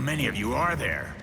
many of you are there?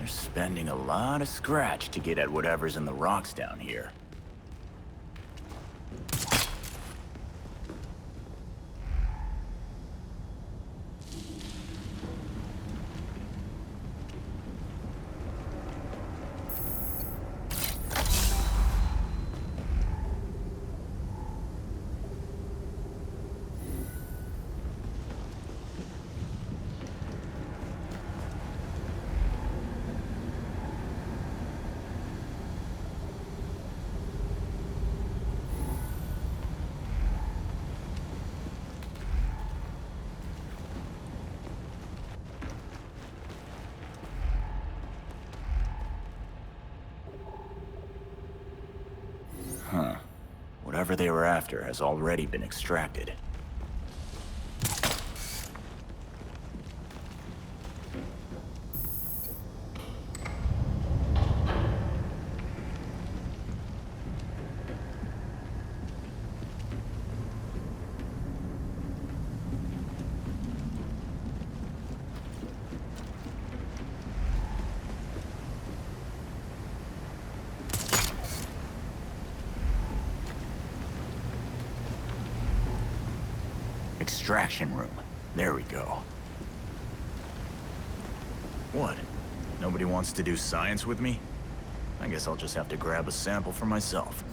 They're spending a lot of scratch to get at whatever's in the rocks down here. Huh. Whatever they were after has already been extracted. Extraction room. There we go. What? Nobody wants to do science with me? I guess I'll just have to grab a sample for myself.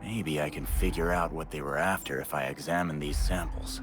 Maybe I can figure out what they were after if I examine these samples.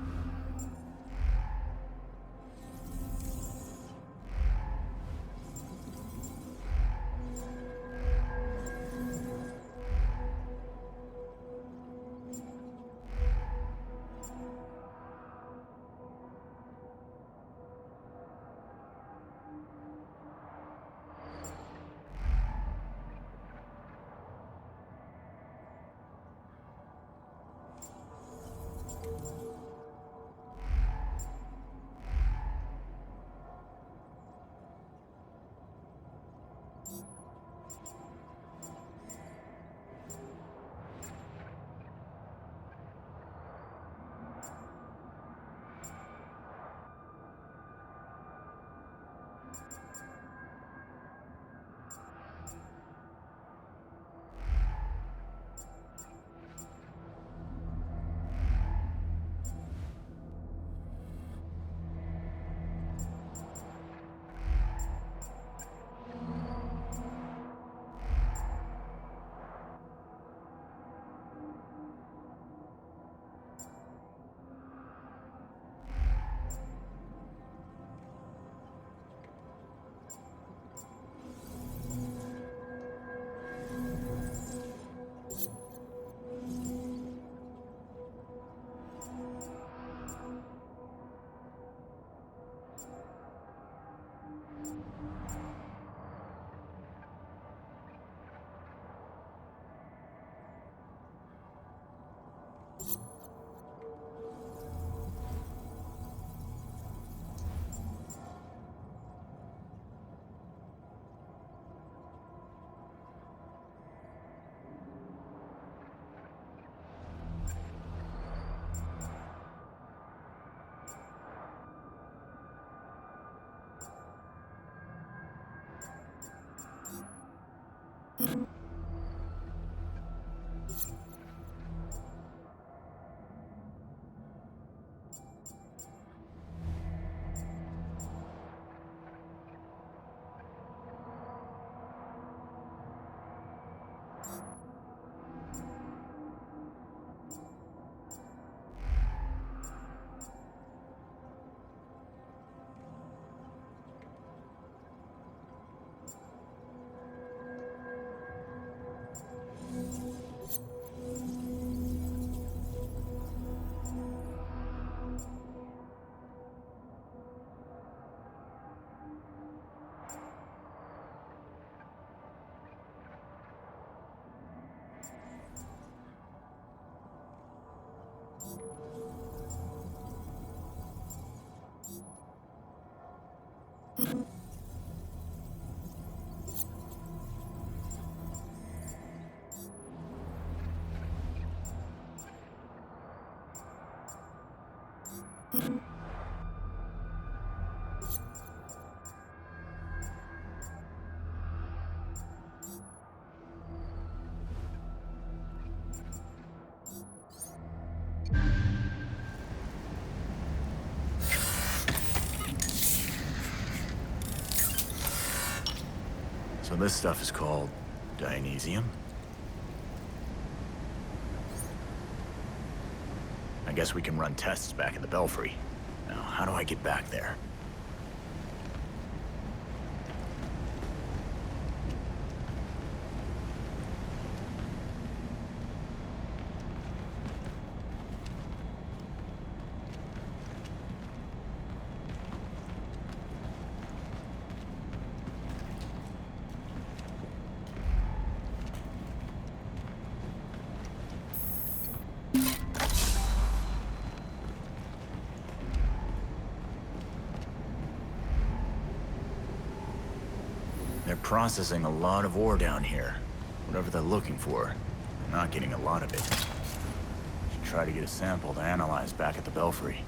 So this stuff is called Dionysium? I guess we can run tests back at the Belfry. Now, how do I get back there? They're processing a lot of ore down here. Whatever they're looking for, they're not getting a lot of it. Should try to get a sample to analyze back at the Belfry.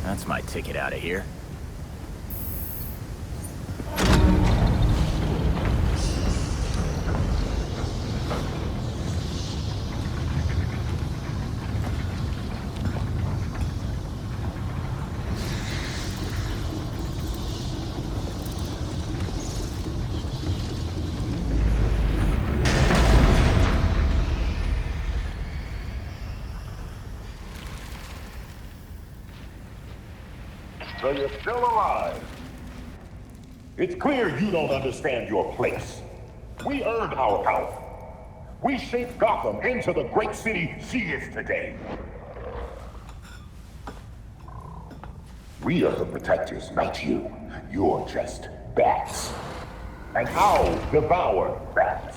That's my ticket out of here. So you're still alive. It's clear you don't understand your place. We earned our power. We shaped Gotham into the great city she is today. We are the protectors, not you. You're just bats. And I'll devour bats.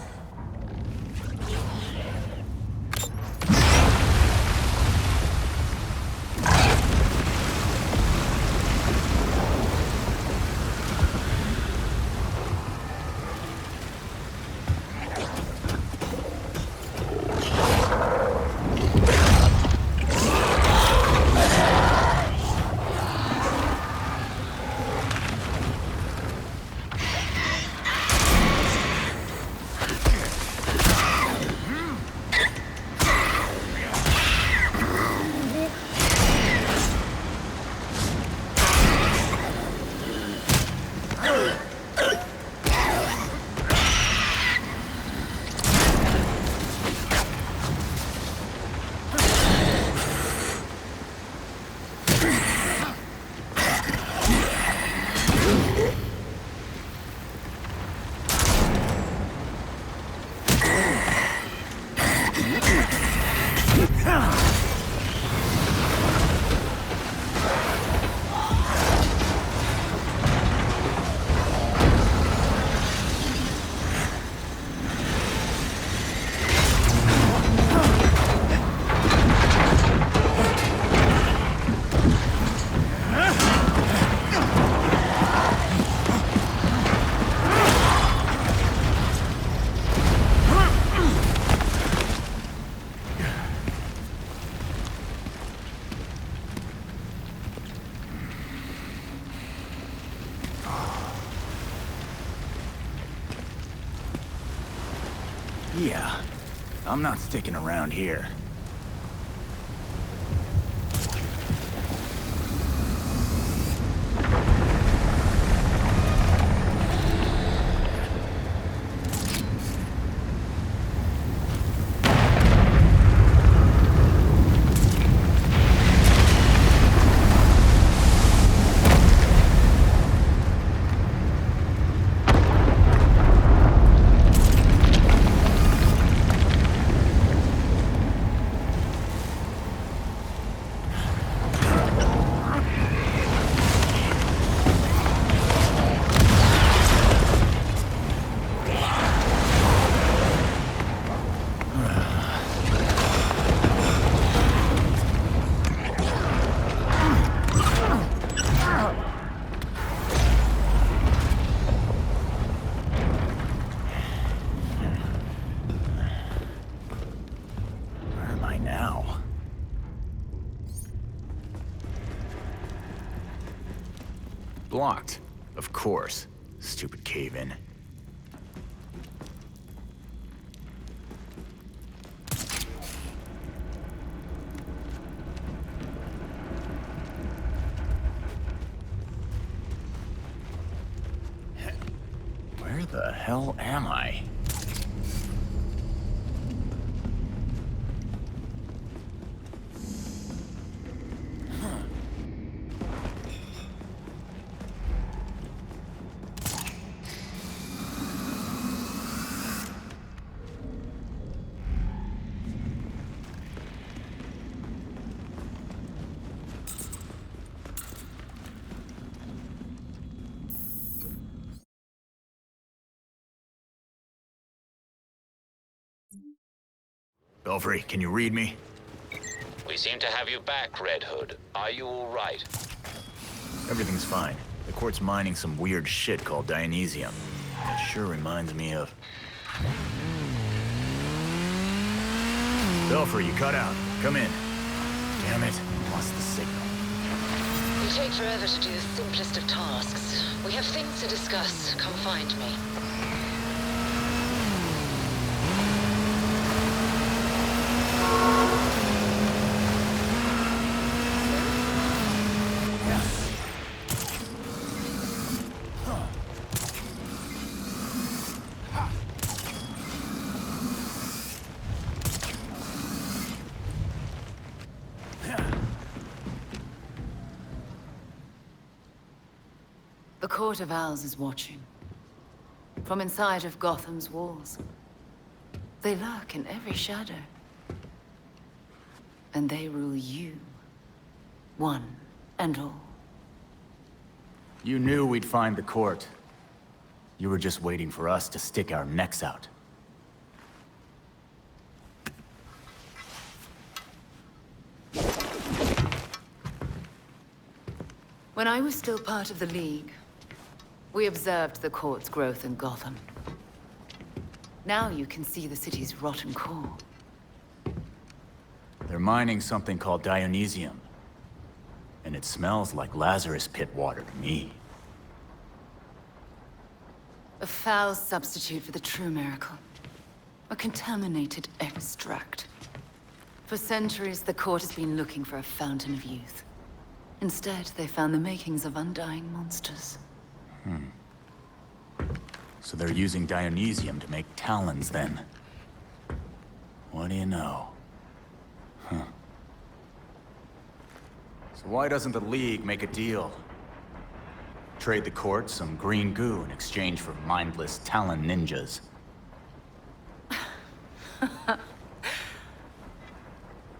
Yeah, I'm not sticking around here. Blocked. Of course. Stupid cave-in. Where the hell am I? Belfry, can you read me? We seem to have you back, Red Hood. Are you all right? Everything's fine. The court's mining some weird shit called Dionysium. It sure reminds me of... Belfry, you cut out. Come in. Damn it, lost the signal. You take forever to do the simplest of tasks. We have things to discuss. Come find me. The Court of Owls is watching. From inside of Gotham's walls. They lurk in every shadow. And they rule you. One and all. You knew we'd find the court. You were just waiting for us to stick our necks out. When I was still part of the League, we observed the court's growth in Gotham. Now you can see the city's rotten core. They're mining something called Dionysium. And it smells like Lazarus Pit water to me. A foul substitute for the true miracle. A contaminated extract. For centuries, the court has been looking for a fountain of youth. Instead, they found the makings of undying monsters. So they're using Dionysium to make talons, then. What do you know? Huh. So why doesn't the League make a deal? Trade the court some green goo in exchange for mindless talon ninjas.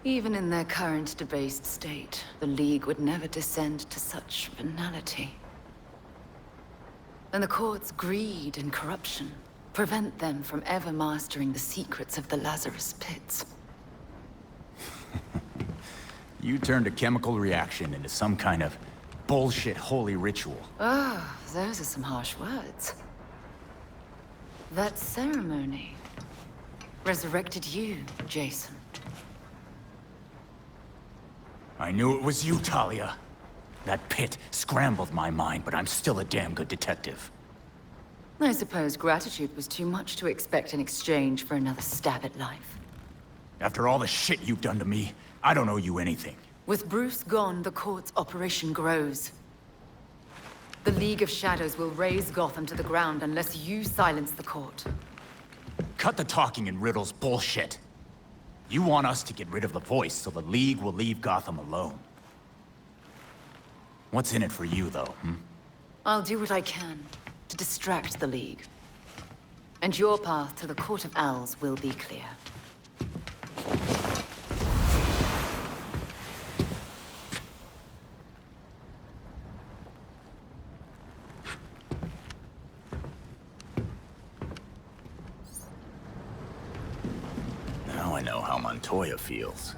Even in their current debased state, the League would never descend to such banality. And the court's greed and corruption prevent them from ever mastering the secrets of the Lazarus Pits. You turned a chemical reaction into some kind of bullshit holy ritual. Ah, those are some harsh words. That ceremony resurrected you, Jason. I knew it was you, Talia. That pit scrambled my mind, but I'm still a damn good detective. I suppose gratitude was too much to expect in exchange for another stab at life. After all the shit you've done to me, I don't owe you anything. With Bruce gone, the court's operation grows. The League of Shadows will raze Gotham to the ground unless you silence the court. Cut the talking and riddles bullshit. You want us to get rid of the voice so the League will leave Gotham alone. What's in it for you, though, I'll do what I can to distract the League. And your path to the Court of Owls will be clear. Now I know how Montoya feels.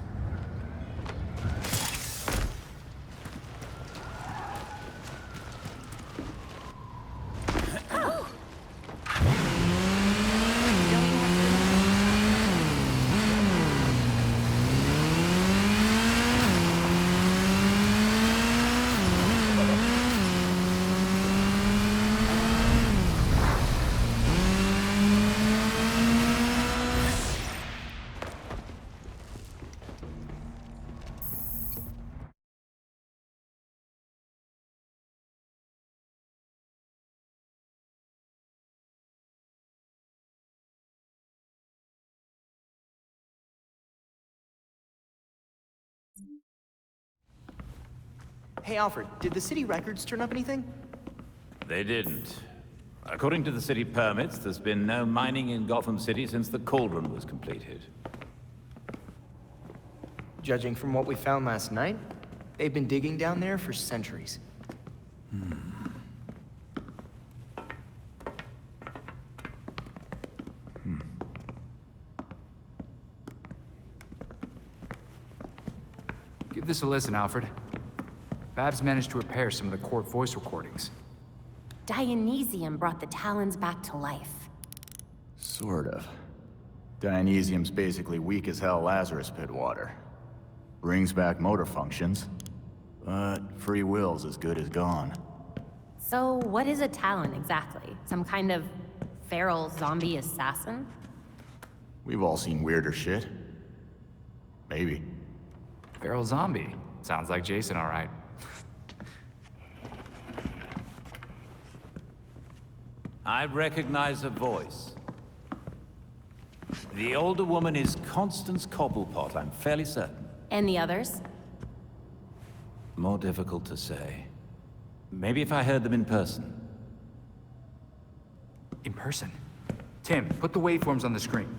Hey, Alfred, did the city records turn up anything? They didn't. According to the city permits, there's been no mining in Gotham City since the Cauldron was completed. Judging from what we found last night, they've been digging down there for centuries. Give this a listen, Alfred. Babs managed to repair some of the court voice recordings. Dionysium brought the Talons back to life. Sort of. Dionysium's basically weak as hell Lazarus pit water. Brings back motor functions, but free will's as good as gone. So, what is a Talon exactly? Some kind of feral zombie assassin? We've all seen weirder shit. Maybe. Feral zombie. Sounds like Jason, all right. I recognize a voice. The older woman is Constance Cobblepot, I'm fairly certain. And the others? More difficult to say. Maybe if I heard them in person. In person. Tim, put the waveforms on the screen.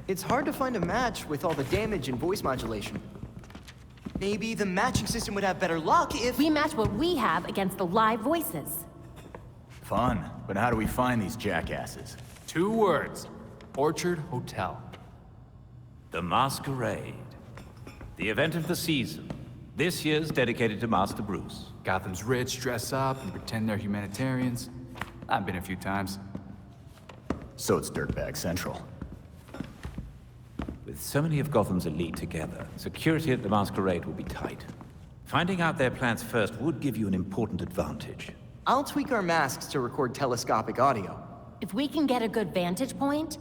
It's hard to find a match with all the damage and voice modulation. Maybe the matching system would have better luck if... We match what we have against the live voices. Fun, but how do we find these jackasses? 2 words. Orchard Hotel. The Masquerade. The event of the season. This year's dedicated to Master Bruce. Gotham's rich dress up and pretend they're humanitarians. I've been a few times. So it's Dirtbag Central. With so many of Gotham's elite together, security at the Masquerade will be tight. Finding out their plans first would give you an important advantage. I'll tweak our masks to record telescopic audio. If we can get a good vantage point,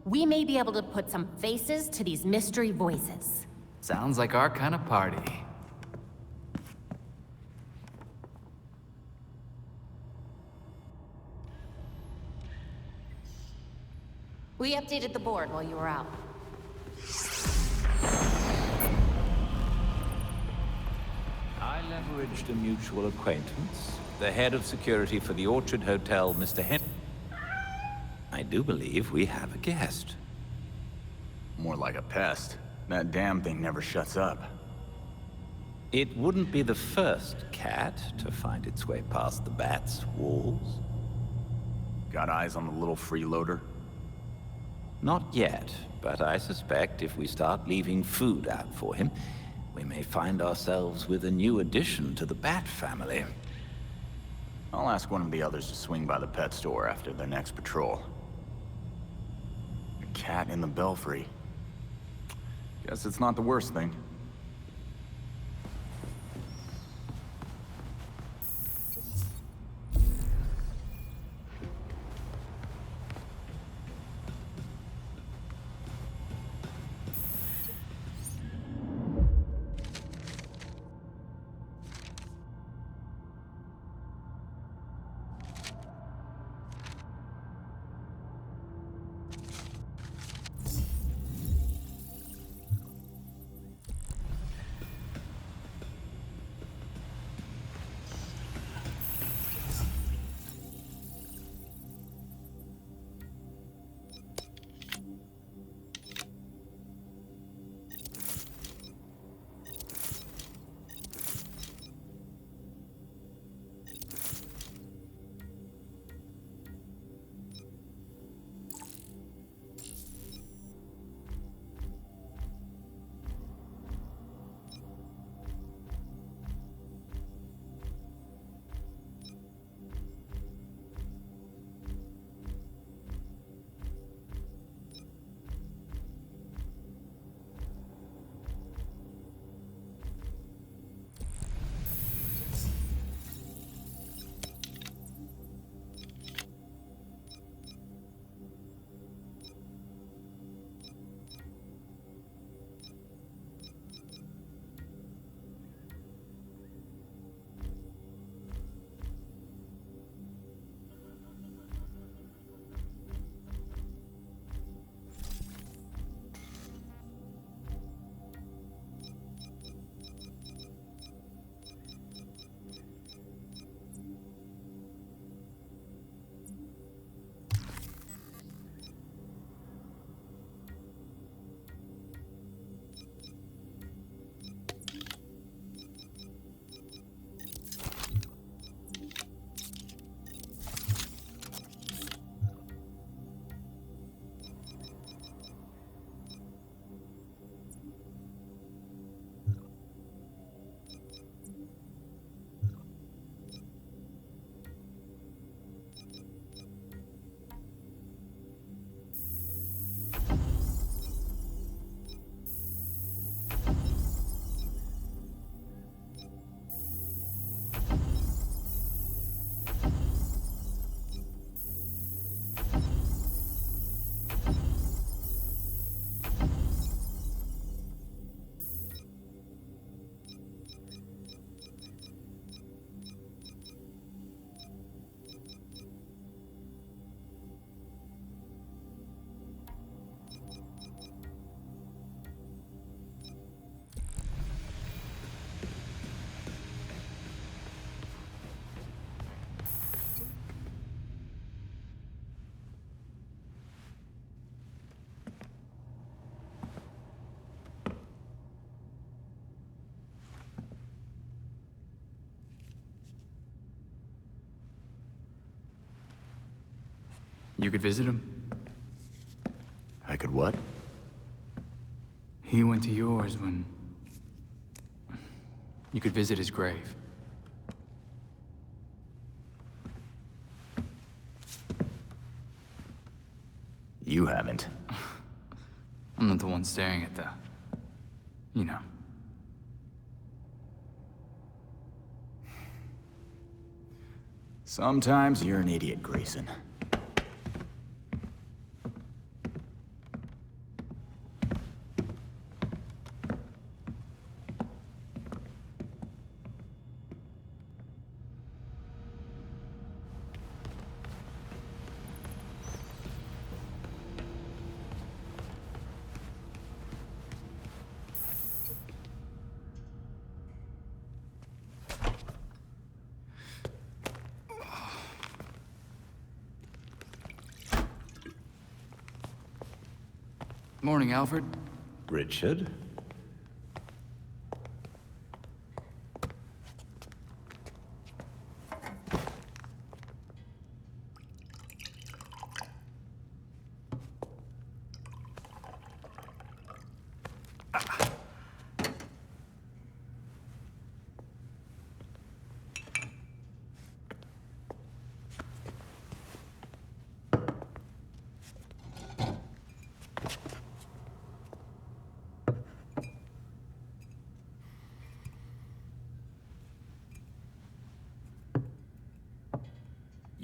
we may be able to put some faces to these mystery voices. Sounds like our kind of party. We updated the board while you were out. I leveraged a mutual acquaintance, the head of security for the Orchard Hotel, Mr. Henry. I do believe we have a guest. More like a pest. That damn thing never shuts up. It wouldn't be the first cat to find its way past the bat's walls. Got eyes on the little freeloader? Not yet, but I suspect if we start leaving food out for him, we may find ourselves with a new addition to the Bat family. I'll ask one of the others to swing by the pet store after their next patrol. A cat in the belfry. Guess it's not the worst thing. You could visit him. I could what? He went to yours when... You could visit his grave. You haven't. I'm not the one staring at the... You know. Sometimes you're an idiot, Grayson. Morning, Alfred. Richard?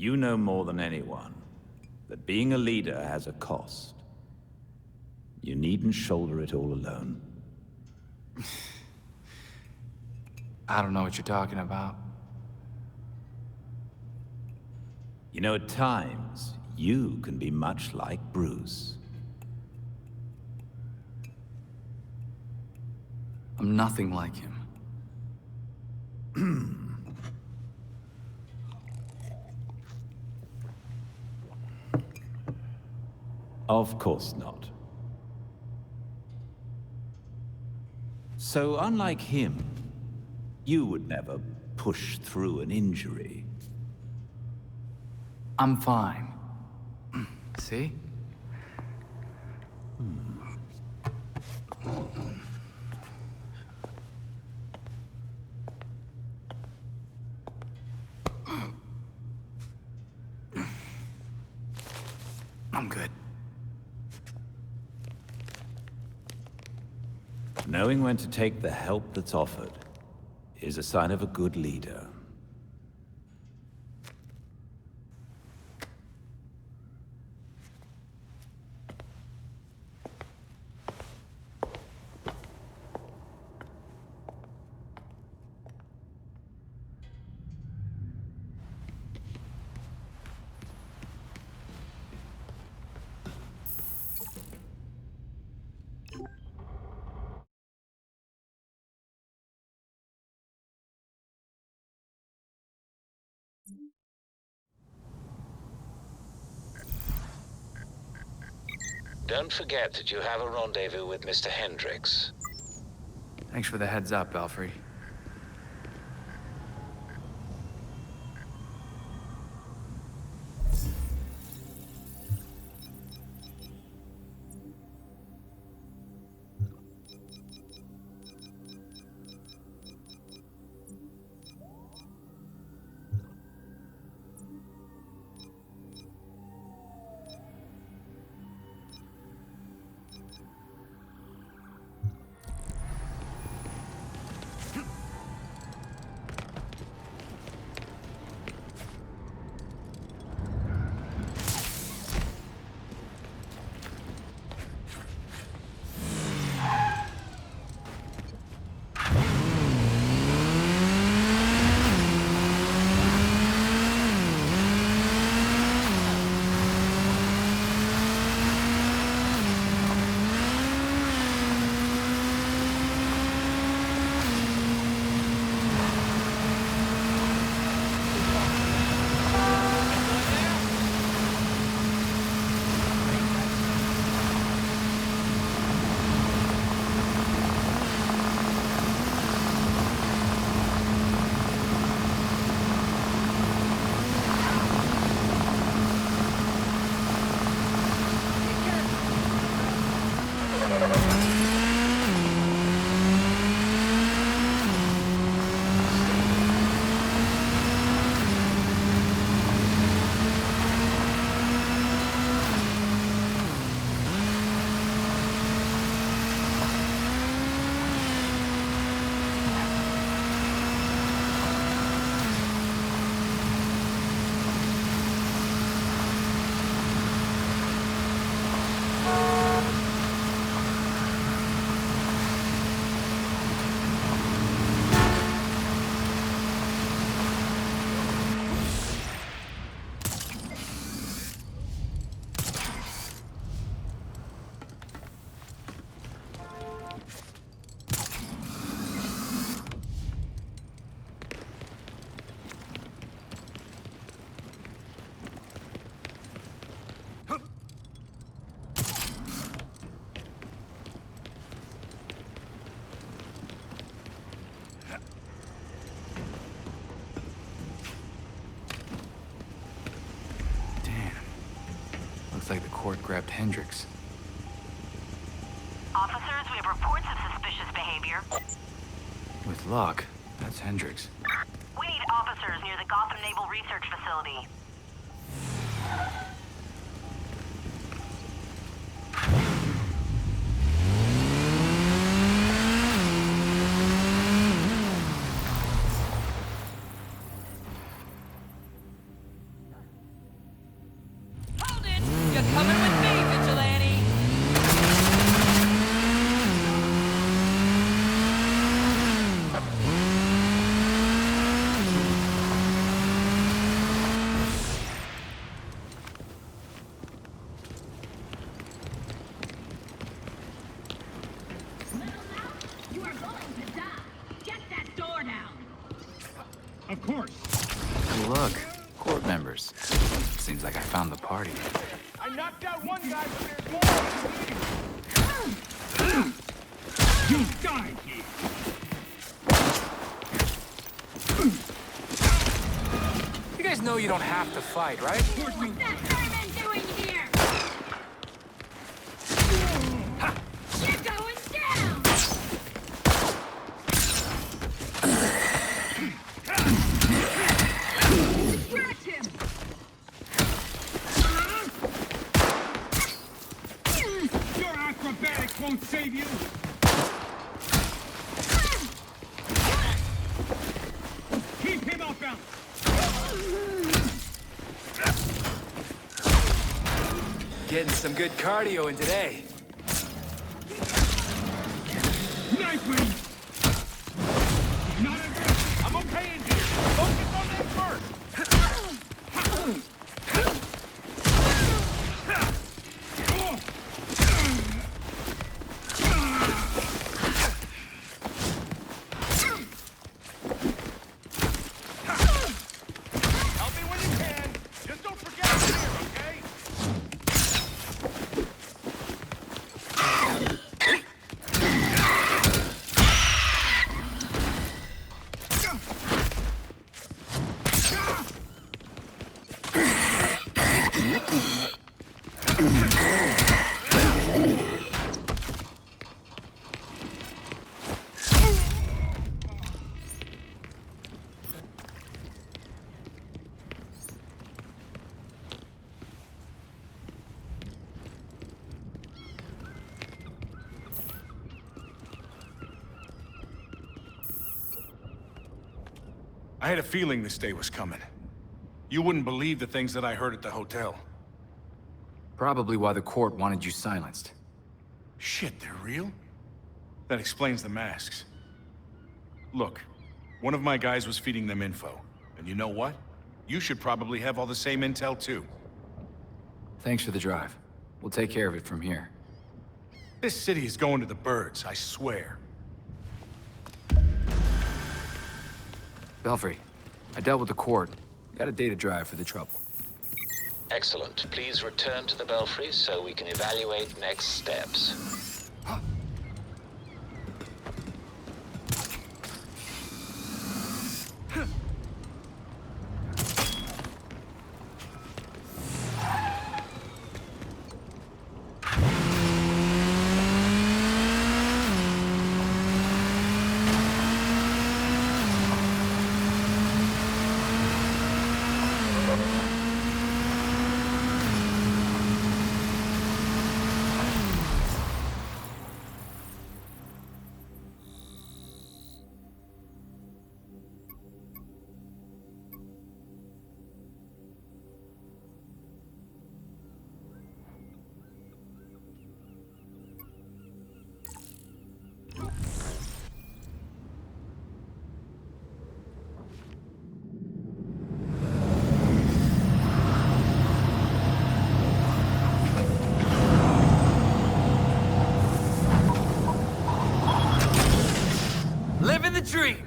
You know more than anyone that being a leader has a cost. You needn't shoulder it all alone. I don't know what you're talking about. You know, at times, you can be much like Bruce. I'm nothing like him. Of course not. So, unlike him, you would never push through an injury. I'm fine. See? I'm good. Knowing when to take the help that's offered is a sign of a good leader. Don't forget that you have a rendezvous with Mr. Hendricks. Thanks for the heads up, Alfred. Looks like the court grabbed Hendricks. Officers, we have reports of suspicious behavior. With luck, that's Hendricks. We need officers near the Gotham Naval Research Facility. Hold it! You're coming with me, Vigilante! You are going to die. Get that door down. Of course. Good luck. Court members. Seems like I found the party. I knocked out one guy, but there's more. You died here. You guys know you don't have to fight, right? What's that vermin doing here? You're going down. Scratch him. Your acrobatics won't save you. Keep him off balance. Getting some good cardio in today. Nice win. Not aggressive. I'm okay in here. Focus on them first. Help me when you can. Just don't forget I'm here, okay? I had a feeling this day was coming. You wouldn't believe the things that I heard at the hotel. Probably why the court wanted you silenced. Shit, they're real? That explains the masks. Look, one of my guys was feeding them info. And you know what? You should probably have all the same intel too. Thanks for the drive. We'll take care of it from here. This city is going to the birds, I swear. Belfry, I dealt with the court. Got a data drive for the trouble. Excellent. Please return to the Belfry so we can evaluate next steps. Living the dream!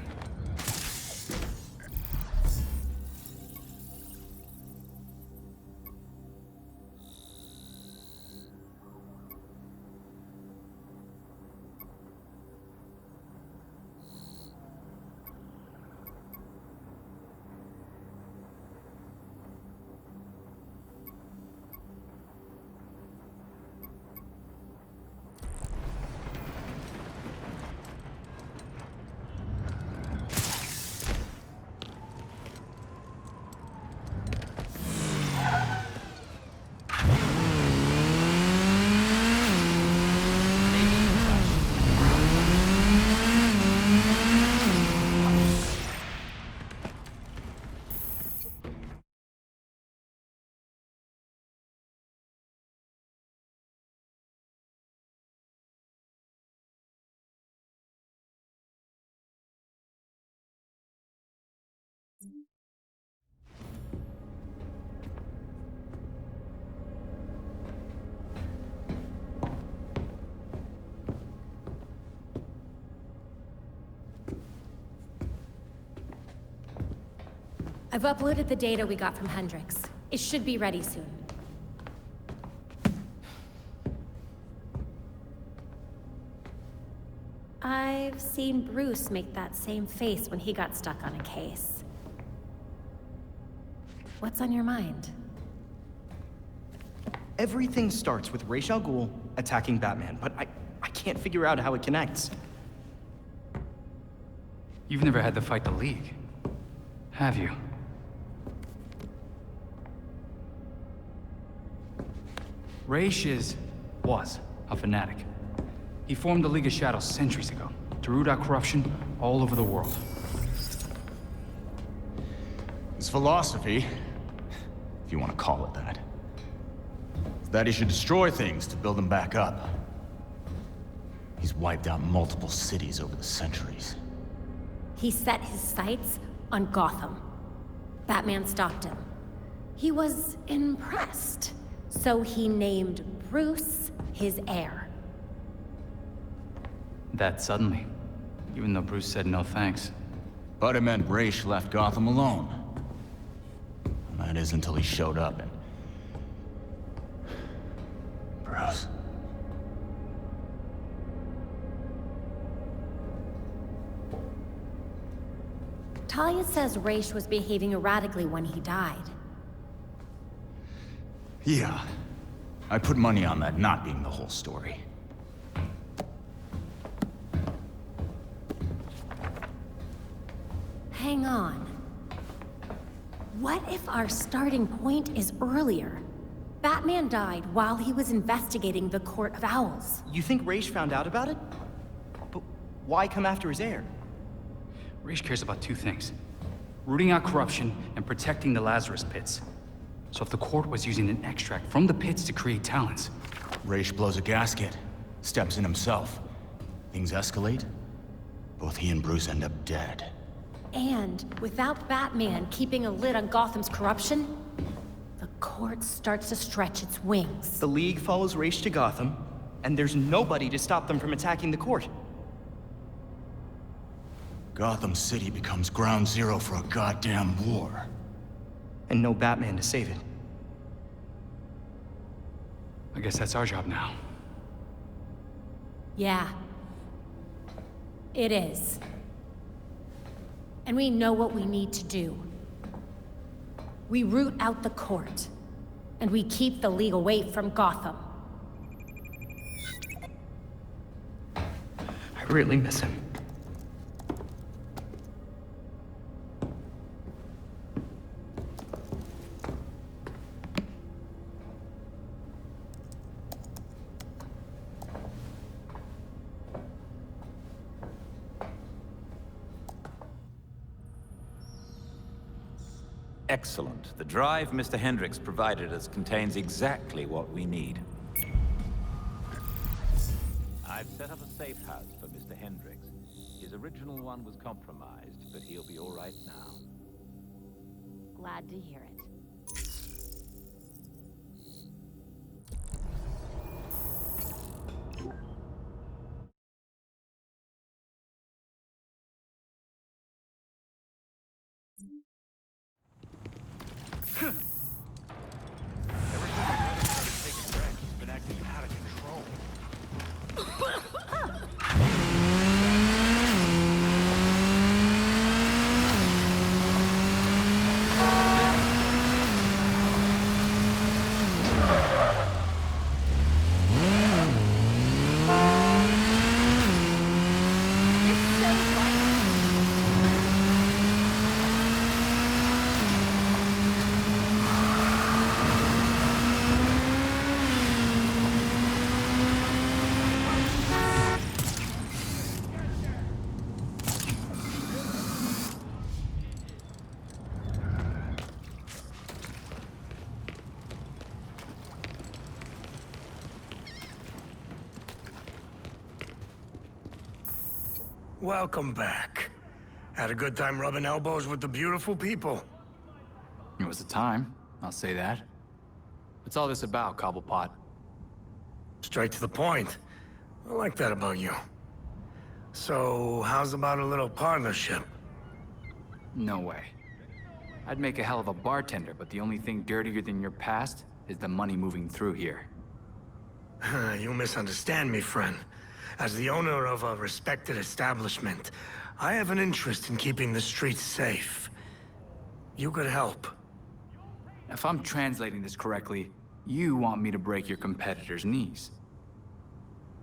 I've uploaded the data we got from Hendrix. It should be ready soon. I've seen Bruce make that same face when he got stuck on a case. What's on your mind? Everything starts with Ra's al Ghul attacking Batman, but I can't figure out how it connects. You've never had to fight the League, have you? Ra's was a fanatic. He formed the League of Shadows centuries ago to root out corruption all over the world. His philosophy, if you want to call it that, is that he should destroy things to build them back up. He's wiped out multiple cities over the centuries. He set his sights on Gotham. Batman stopped him. He was impressed, so he named Bruce his heir. That suddenly, even though Bruce said no thanks. But it meant Ra's left Gotham alone. And that is until he showed up and... Bruce. Talia says Ra's was behaving erratically when he died. Yeah. I put money on that not being the whole story. Hang on. What if our starting point is earlier? Batman died while he was investigating the Court of Owls. You think Ra's found out about it? But why come after his heir? Ra's cares about two things: rooting out corruption and protecting the Lazarus Pits. So if the court was using an extract from the pits to create talents... Ra's blows a gasket, steps in himself. Things escalate. Both he and Bruce end up dead. And without Batman keeping a lid on Gotham's corruption, the court starts to stretch its wings. The League follows Ra's to Gotham, and there's nobody to stop them from attacking the court. Gotham City becomes ground zero for a goddamn war. And no Batman to save it. I guess that's our job now. Yeah. It is. And we know what we need to do. We root out the court, and we keep the League away from Gotham. I really miss him. Excellent. The drive Mr. Hendricks provided us contains exactly what we need. I've set up a safe house for Mr. Hendricks. His original one was compromised, but he'll be all right now. Glad to hear it. Welcome back. Had a good time rubbing elbows with the beautiful people. It was a time, I'll say that. What's all this about, Cobblepot? Straight to the point. I like that about you. So, how's about a little partnership? No way. I'd make a hell of a bartender, but the only thing dirtier than your past is the money moving through here. You misunderstand me, friend. As the owner of a respected establishment, I have an interest in keeping the streets safe. You could help. If I'm translating this correctly, you want me to break your competitor's knees.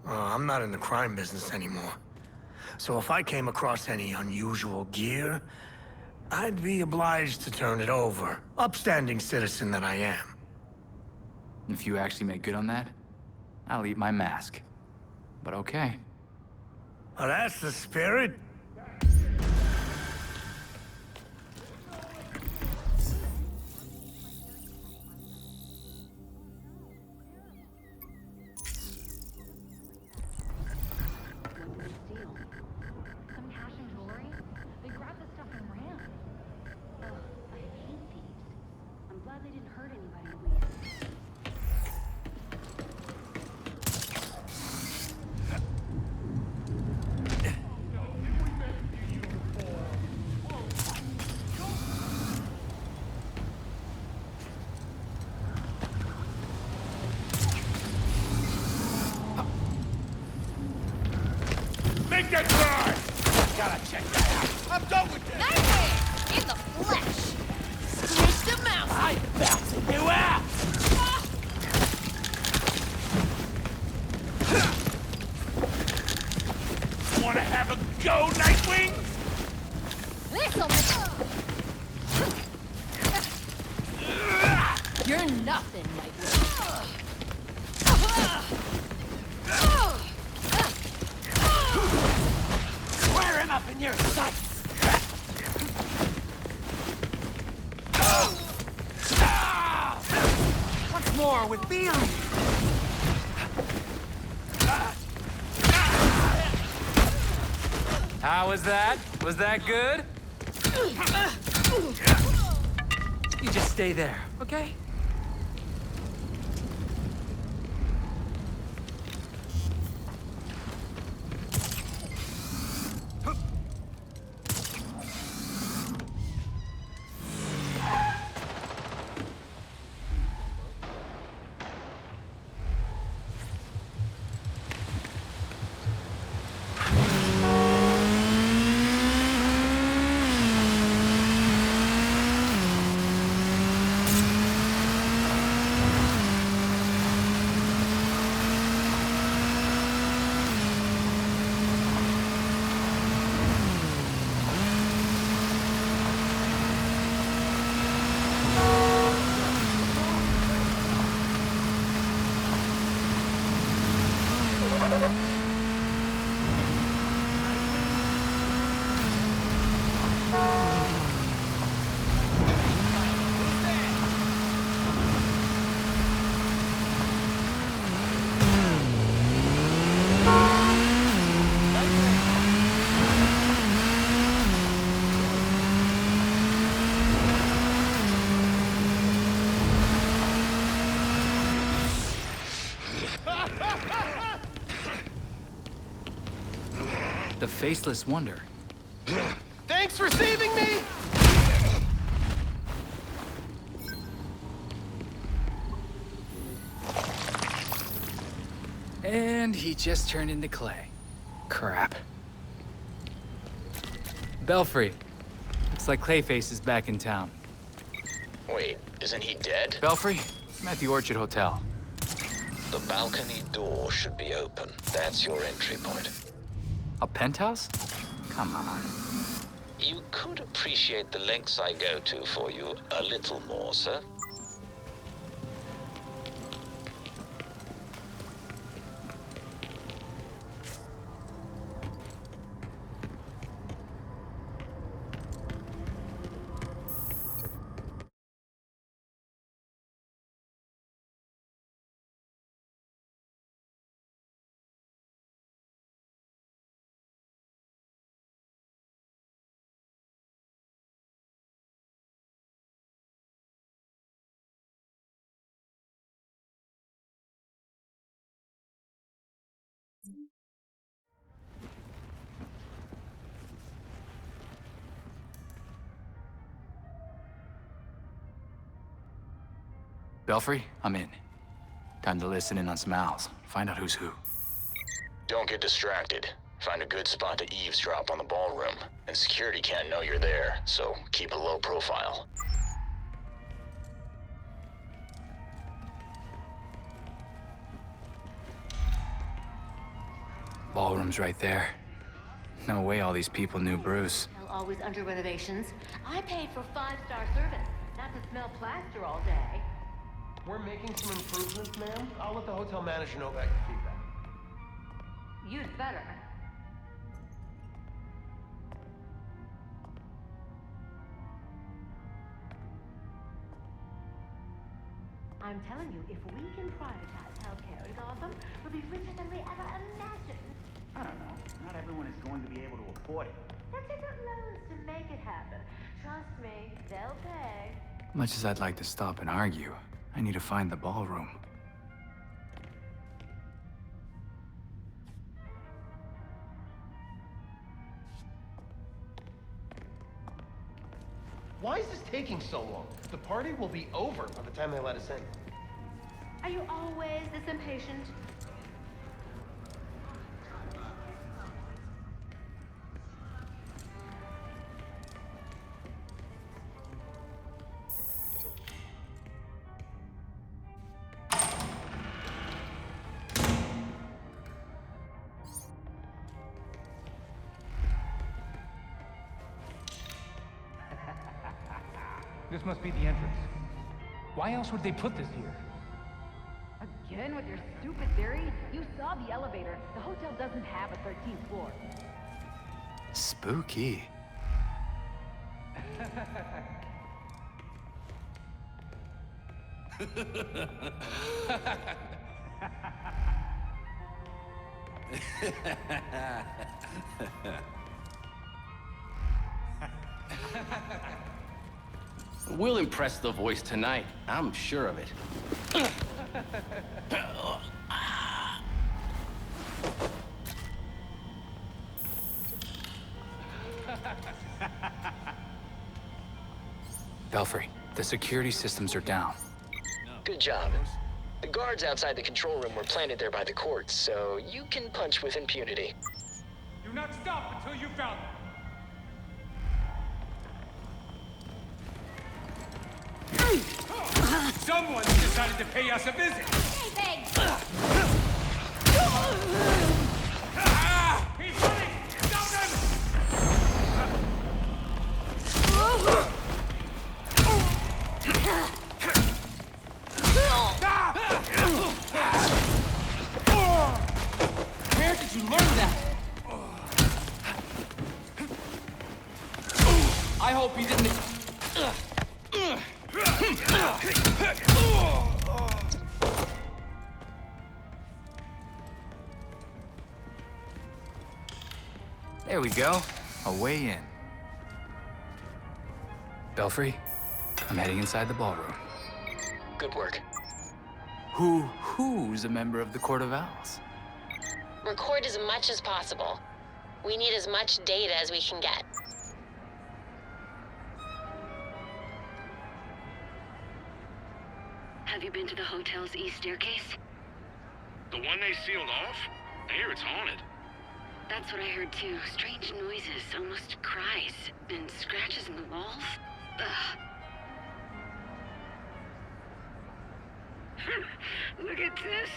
I'm not in the crime business anymore. So if I came across any unusual gear, I'd be obliged to turn it over. Upstanding citizen that I am. If you actually make good on that, I'll eat my mask. But okay. Well, that's the spirit. Some cash and jewelry? They grabbed the stuff and ran. Ugh, I hate thieves. I'm glad they didn't hurt anybody at least. Make that drive! Gotta check that out. I'm done with this! Nightwing! In the flesh! Squish the mouse! I bounce you out! Wanna have a go, Nightwing? This'll You're nothing, Nightwing. Square him up in your sights! Once more with feeling! How was that? Was that good? You just stay there, okay? The Faceless Wonder. Thanks for saving me! And he just turned into clay. Crap. Belfry. Looks like Clayface is back in town. Wait, isn't he dead? Belfry, I'm at the Orchard Hotel. The balcony door should be open. That's your entry point. A penthouse? Come on. You could appreciate the lengths I go to for you a little more, sir. Belfry, I'm in. Time to listen in on some owls. Find out who's who. Don't get distracted. Find a good spot to eavesdrop on the ballroom. And security can't know you're there, so keep a low profile. Ballroom's right there. No way all these people knew Bruce. Always under renovations. I paid for 5-star service, not to smell plaster all day. We're making some improvements, ma'am. I'll let the hotel manager know about your feedback. You'd better. I'm telling you, if we can privatize healthcare in Gotham, we'll be richer than we ever imagined. I don't know. Not everyone is going to be able to afford it. They'll take out loans to make it happen. Trust me, they'll pay. Much as I'd like to stop and argue, I need to find the ballroom. Why is this taking so long? The party will be over by the time they let us in. Are you always this impatient? This must be the entrance. Why else would they put this here? Again with your stupid theory? You saw the elevator. The hotel doesn't have a 13th floor. Spooky. We'll impress the voice tonight. I'm sure of it. Belfry, the security systems are down. Good job. The guards outside the control room were planted there by the courts, so you can punch with impunity. Do not stop until you found them. Someone's decided to pay us a visit. Hey, thanks. Keep running! Stop them! Where did you learn that? I hope he didn't... There we go. A way in. Belfry, I'm heading inside the ballroom. Good work. Who's a member of the Court of Owls? Record as much as possible. We need as much data as we can get. Have you been to the hotel's east staircase? The one they sealed off? I hear it's haunted. That's what I heard too. Strange noises, almost cries, and scratches in the walls. Ugh. Look at this.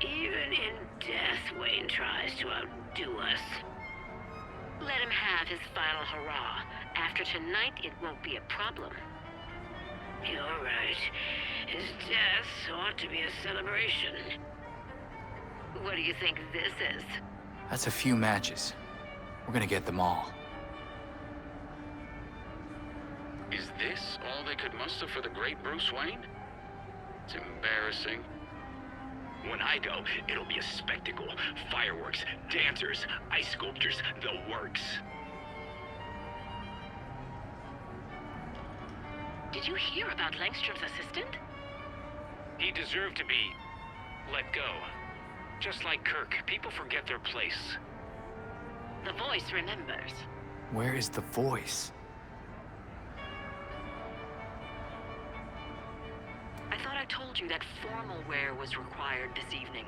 Even in death, Wayne tries to outdo us. Let him have his final hurrah. After tonight, it won't be a problem. You're right. His death ought to be a celebration. What do you think this is? That's a few matches. We're gonna get them all. Is this all they could muster for the great Bruce Wayne? It's embarrassing. When I go, it'll be a spectacle. Fireworks, dancers, ice sculptures, the works. Did you hear about Langstrom's assistant? He deserved to be let go. Just like Kirk, people forget their place. The voice remembers. Where is the voice? I thought I told formal wear was required this evening.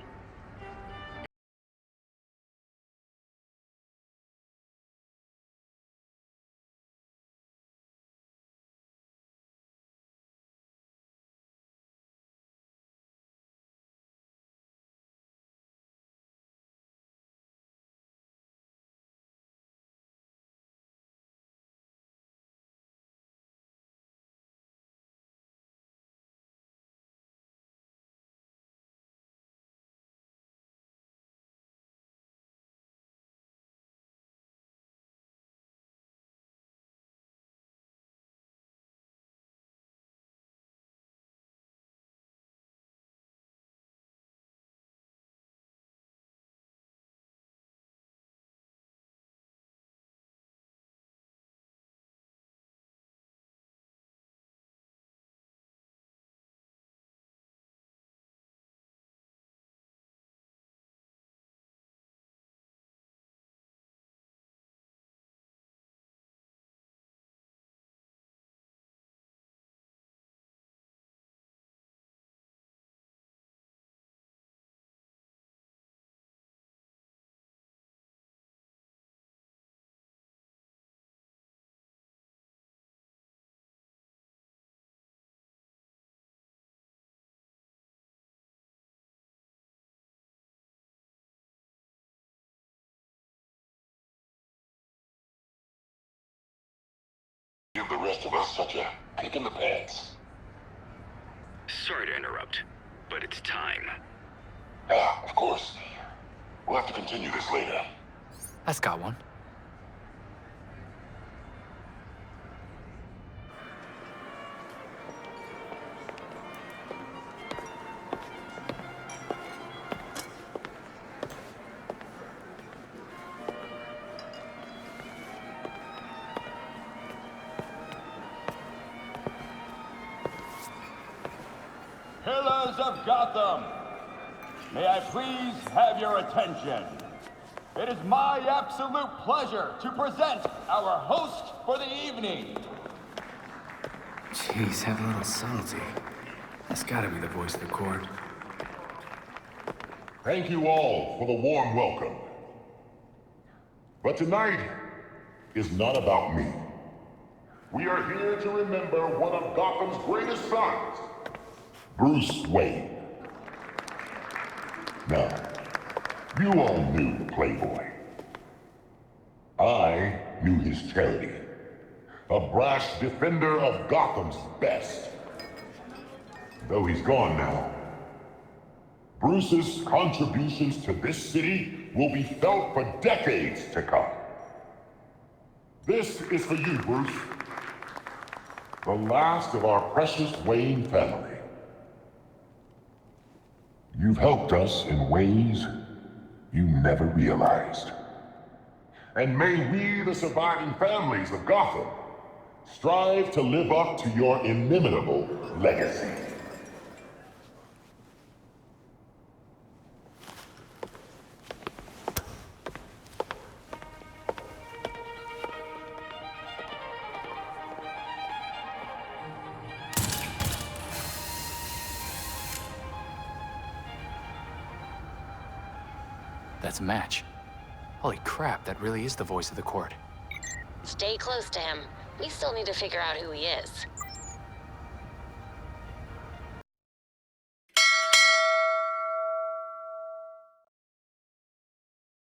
Give the rest of us such a kick in the pants. Sorry to interrupt, but it's time. Of course. We'll have to continue this later. That's got one. Pillars of Gotham, may I please have your attention? It is my absolute pleasure to present our host for the evening. Jeez, have a little subtlety. That's gotta be the voice of the court. Thank you all for the warm welcome. But tonight is not about me. We are here to remember one of Gotham's greatest sons, Bruce Wayne. Now, you all knew the Playboy. I knew his charity, a brash defender of Gotham's best. Though he's gone now, Bruce's contributions to this city will be felt for decades to come. This is for you, Bruce, the last of our precious Wayne family. You've helped us in ways you never realized. And may we, the surviving families of Gotham, strive to live up to your inimitable legacy. That's a match. Holy crap, that really is the voice of the court. Stay close to him. We still need to figure out who he is.